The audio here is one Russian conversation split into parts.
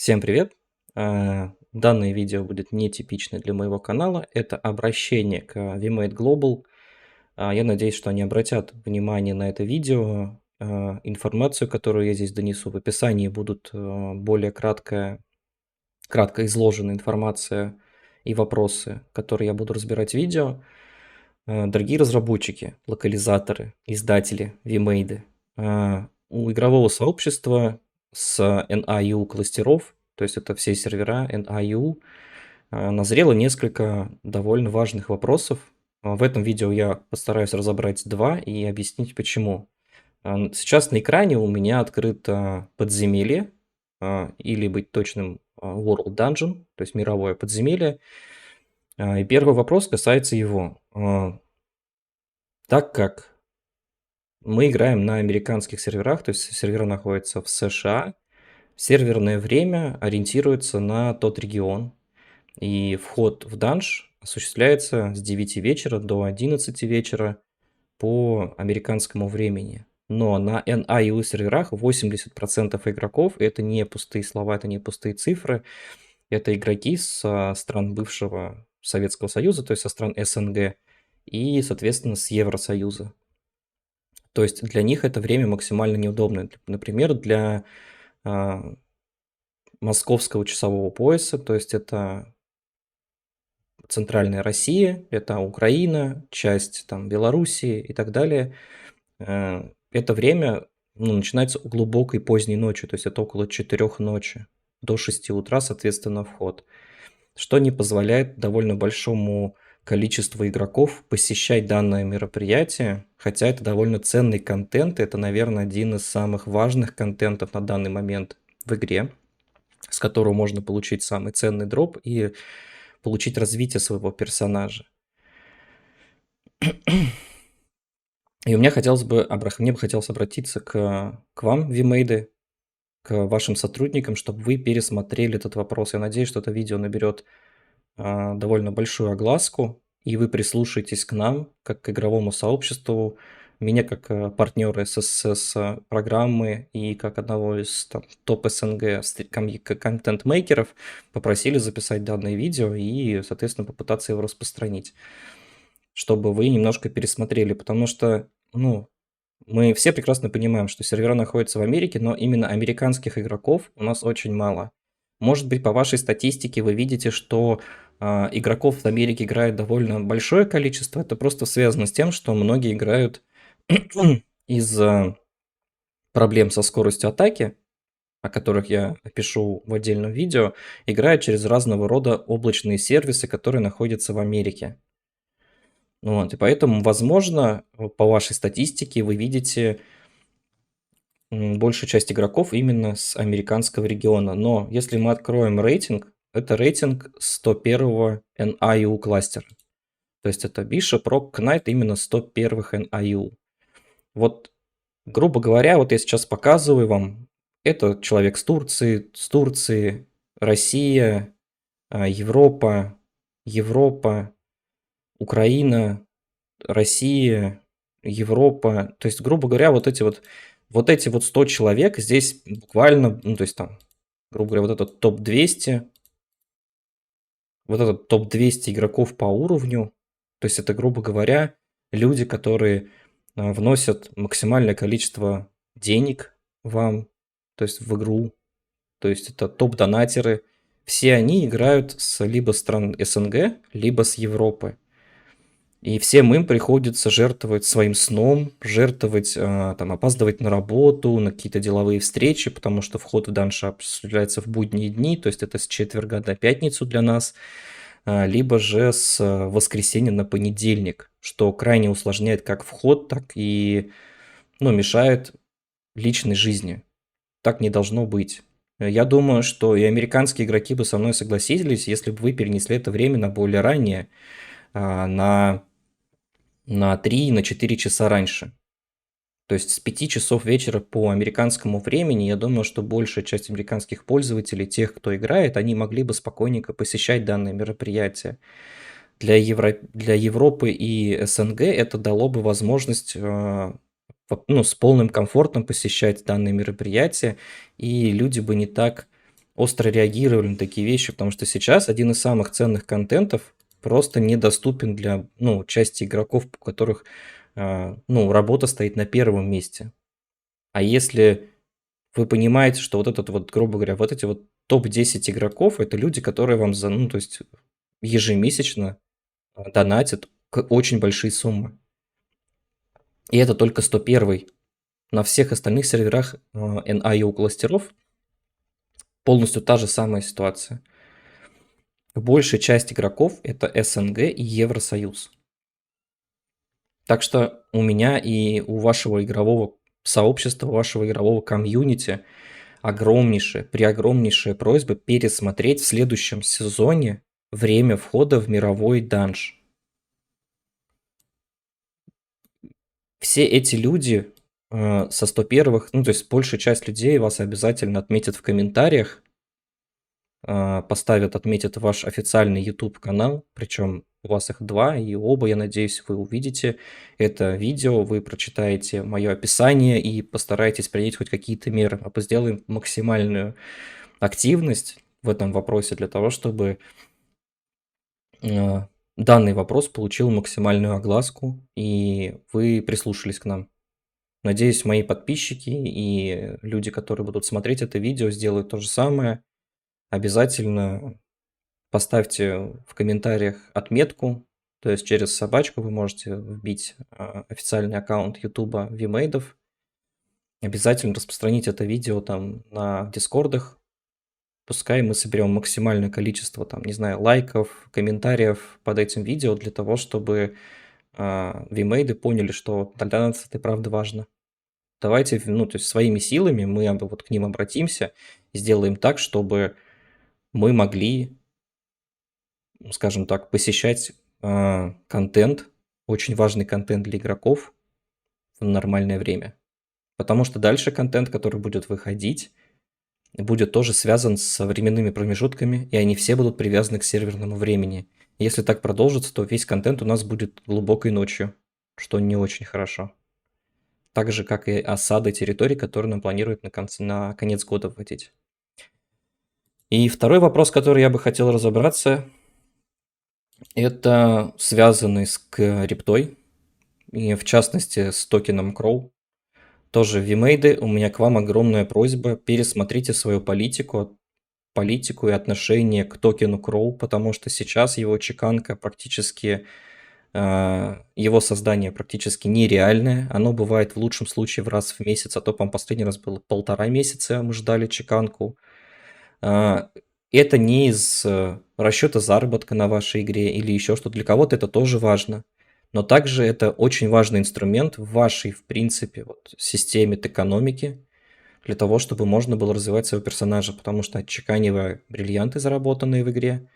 Всем привет! Данное видео будет нетипичное для моего канала. Это обращение к VMate Global. Я надеюсь, что они обратят внимание на это видео. Информацию, которую я здесь донесу, в описании будут более кратко изложена информация и вопросы, которые я буду разбирать в видео. Дорогие разработчики, локализаторы, издатели, VMade, у игрового сообщества с NIU кластеров, то есть это все сервера NIU, назрело несколько довольно важных вопросов. В этом видео я постараюсь разобрать два и объяснить почему. Сейчас на экране у меня открыто подземелье, или быть точным, World Dungeon, то есть мировое подземелье. И первый вопрос касается его. Так как мы играем на американских серверах, то есть сервера находятся в США, серверное время ориентируется на тот регион, и вход в данж осуществляется с 9 вечера до 11 вечера по американскому времени. Но на NIU серверах 80% игроков, это не пустые слова, это не пустые цифры, это игроки со стран бывшего Советского Союза, то есть со стран СНГ, и, соответственно, с Евросоюза. То есть для них это время максимально неудобно. Например, для московского часового пояса, то есть это центральная Россия, это Украина, часть там Белоруссии и так далее. Это время начинается у глубокой поздней ночи, то есть это около 4 ночи, до 6 утра, соответственно, вход. Что не позволяет довольно большому количеству игроков посещать данное мероприятие, хотя это довольно ценный контент, это, наверное, один из самых важных контентов на данный момент в игре, с которого можно получить самый ценный дроп и получить развитие своего персонажа. И мне бы хотелось обратиться к вам, VMade, к вашим сотрудникам, чтобы вы пересмотрели этот вопрос. Я надеюсь, что это видео наберет довольно большую огласку, и вы прислушаетесь к нам, как к игровому сообществу, меня как партнера с программы и как одного из топ СНГ контент-мейкеров попросили записать данное видео и, соответственно, попытаться его распространить, чтобы вы немножко пересмотрели, потому что, мы все прекрасно понимаем, что сервера находятся в Америке, но именно американских игроков у нас очень мало. Может быть, по вашей статистике вы видите, что игроков в Америке играет довольно большое количество. Это просто связано с тем, что многие играют из-за проблем со скоростью атаки, о которых я опишу в отдельном видео, играют через разного рода облачные сервисы, которые находятся в Америке. Вот, и поэтому, возможно, по вашей статистике вы видите большую часть игроков именно с американского региона. Но если мы откроем рейтинг, это рейтинг 101-го NIU кластера. То есть это Bishop, Rock, Knight, именно 101-х NIU. Вот, грубо говоря, вот я сейчас показываю вам, это человек с Турции, Россия, Европа, Украина, Россия, Европа. То есть, грубо говоря, вот эти вот 100 человек здесь буквально, то есть там, грубо говоря, вот этот топ-200, вот этот топ-200 игроков по уровню, то есть это, грубо говоря, люди, которые вносят максимальное количество денег вам, то есть в игру, то есть это топ-донатеры. Все они играют либо стран СНГ, либо с Европы. И всем им приходится жертвовать своим сном, опаздывать на работу, на какие-то деловые встречи, потому что вход в данж осуществляется в будние дни, то есть это с четверга на пятницу для нас, либо же с воскресенья на понедельник, что крайне усложняет как вход, так и мешает личной жизни. Так не должно быть. Я думаю, что и американские игроки бы со мной согласились, если бы вы перенесли это время на более раннее, на 3, на 4 часа раньше. То есть с 5 часов вечера по американскому времени, я думаю, что большая часть американских пользователей, тех, кто играет, они могли бы спокойненько посещать данное мероприятие. Для Европы и СНГ это дало бы возможность с полным комфортом посещать данные мероприятия, и люди бы не так остро реагировали на такие вещи, потому что сейчас один из самых ценных контентов просто недоступен для, ну, части игроков, у которых, ну, работа стоит на первом месте. А если вы понимаете, что вот этот вот, грубо говоря, вот эти вот топ-10 игроков — это люди, которые вам за, ну, то есть ежемесячно донатят очень большие суммы. И это только 101-й. На всех остальных серверах NA и у кластеров полностью та же самая ситуация. Большая часть игроков — это СНГ и Евросоюз. Так что у меня и у вашего игрового сообщества, вашего игрового комьюнити преогромнейшая просьба пересмотреть в следующем сезоне время входа в мировой данж. Все эти люди со 101-х, ну, то есть большая часть людей вас обязательно отметит в комментариях, отметят ваш официальный YouTube-канал, причем у вас их два, и оба, я надеюсь, вы увидите это видео, вы прочитаете мое описание и постараетесь принять хоть какие-то меры. Мы сделаем максимальную активность в этом вопросе для того, чтобы данный вопрос получил максимальную огласку, и вы прислушались к нам. Надеюсь, мои подписчики и люди, которые будут смотреть это видео, сделают то же самое. Обязательно поставьте в комментариях отметку, то есть через собачку вы можете вбить официальный аккаунт YouTube VMade'ов. Обязательно распространите это видео там на дискордах. Пускай мы соберем максимальное количество, там, не знаю, лайков, комментариев под этим видео для того, чтобы VMade'ы поняли, что для нас это и правда важно. Давайте, ну, то есть своими силами мы вот к ним обратимся и сделаем так, чтобы мы могли, скажем так, посещать контент, очень важный контент для игроков в нормальное время. Потому что дальше контент, который будет выходить, будет тоже связан с временными промежутками, и они все будут привязаны к серверному времени. Если так продолжится, то весь контент у нас будет глубокой ночью, что не очень хорошо. Так же, как и осада территорий, которые нам планируют на конец года вводить. И второй вопрос, который я бы хотел разобраться, это связанный с криптой, и в частности с токеном Crow. Тоже VMade'ы, у меня к вам огромная просьба, пересмотрите свою политику и отношение к токену Crow, потому что сейчас его чеканка практически, его создание практически нереальное. Оно бывает в лучшем случае в раз в месяц, а то, по-моему, последний раз было 1,5 месяца мы ждали чеканку. Это не из расчета заработка на вашей игре или еще что-то. Для кого-то это тоже важно. Но также это очень важный инструмент в вашей, в принципе, вот, системе экономики для того, чтобы можно было развивать своего персонажа. Потому что, отчеканивая бриллианты, заработанные в игре,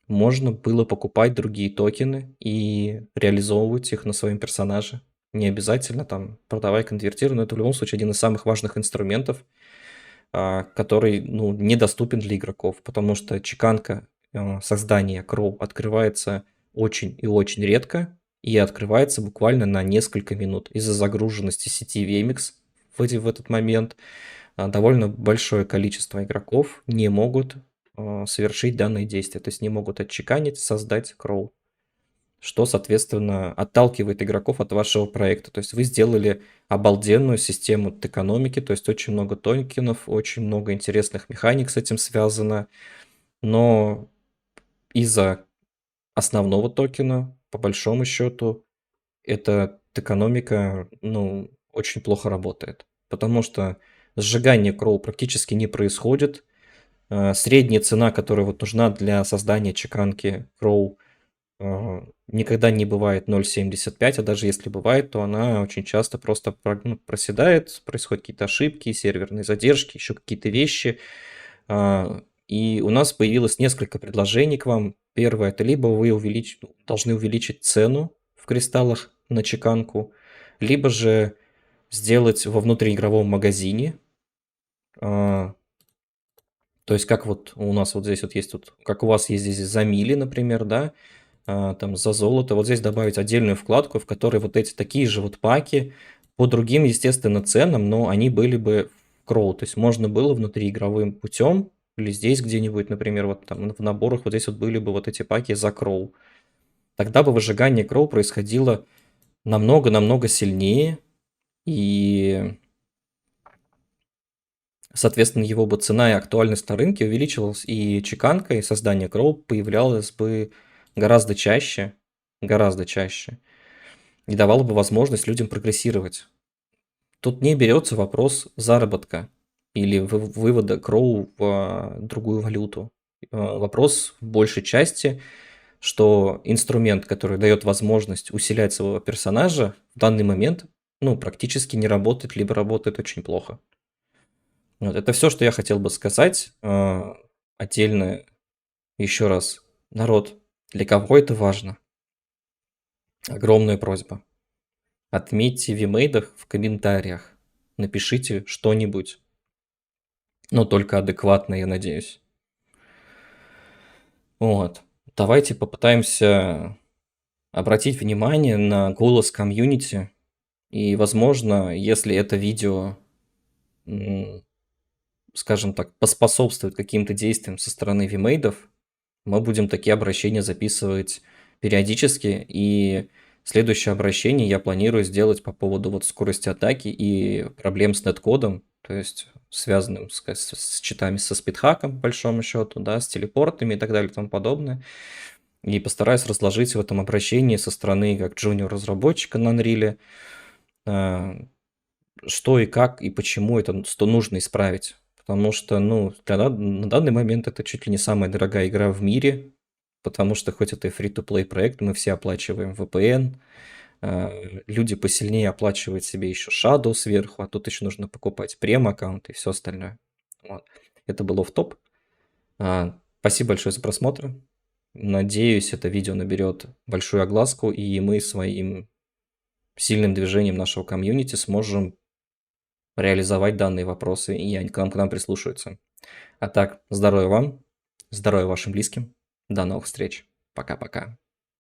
можно было покупать другие токены и реализовывать их на своем персонаже. Не обязательно там продавай, конвертируй, но это в любом случае один из самых важных инструментов, который, ну, недоступен для игроков, потому что чеканка создания Crow открывается очень и очень редко, и открывается буквально на несколько минут из-за загруженности сети VMix в этот момент. Довольно большое количество игроков не могут совершить данные действия, то есть не могут отчеканить, создать Crow, что, соответственно, отталкивает игроков от вашего проекта. То есть вы сделали обалденную систему экономики, то есть очень много токенов, очень много интересных механик с этим связано, но из-за основного токена, по большому счету, эта экономика, ну, очень плохо работает, потому что сжигание Crow практически не происходит. Средняя цена, которая вот нужна для создания чеканки Crow, никогда не бывает 0,75, а даже если бывает, то она очень часто просто проседает, происходят какие-то ошибки, серверные задержки, еще какие-то вещи. И у нас появилось несколько предложений к вам. Первое — это либо вы должны увеличить цену в кристаллах на чеканку, либо же сделать во внутриигровом магазине. То есть как вот у нас вот здесь вот есть, вот, как у вас есть здесь за мили, например, да, там за золото, вот здесь добавить отдельную вкладку, в которой вот эти такие же вот паки по другим, естественно, ценам, но они были бы в Crow, то есть можно было внутриигровым путем или здесь где-нибудь, например, вот там в наборах вот здесь вот были бы вот эти паки за кроу, тогда бы выжигание кроу происходило намного-намного сильнее, и, соответственно, его бы цена и актуальность на рынке увеличивалась, и чеканка, и создание кроу появлялось бы гораздо чаще, и давало бы возможность людям прогрессировать. Тут не берется вопрос заработка или вывода кроу в другую валюту. Вопрос в большей части, что инструмент, который дает возможность усилять своего персонажа, в данный момент, ну, практически не работает, либо работает очень плохо. Вот, это все, что я хотел бы сказать. Отдельно еще раз, народ, для кого это важно? Огромная просьба. Отметьте в имейлах в комментариях, напишите что-нибудь, но только адекватно, я надеюсь. Вот. Давайте попытаемся обратить внимание на голос комьюнити. И, возможно, если это видео, м, скажем так, поспособствует каким-то действиям со стороны вимейдов, мы будем такие обращения записывать периодически. И следующее обращение я планирую сделать по поводу вот скорости атаки и проблем с неткодом, то есть связанным с читами со спидхаком, по большому счету, да, с телепортами и так далее и тому подобное. И постараюсь разложить в этом обращении со стороны как джуниор-разработчика на Unreal, что и как и почему это что нужно исправить. Потому что, ну, на данный момент это чуть ли не самая дорогая игра в мире, потому что хоть это и free-to-play проект, мы все оплачиваем VPN, люди посильнее оплачивают себе еще Shadow сверху, а тут еще нужно покупать прем-аккаунт и все остальное. Вот. Это был офф-топ. Спасибо большое за просмотр. Надеюсь, это видео наберет большую огласку, и мы своим сильным движением нашего комьюнити сможем реализовать данные вопросы, и они к нам прислушаются. А так, здоровья вам, здоровья вашим близким. До новых встреч. Пока-пока.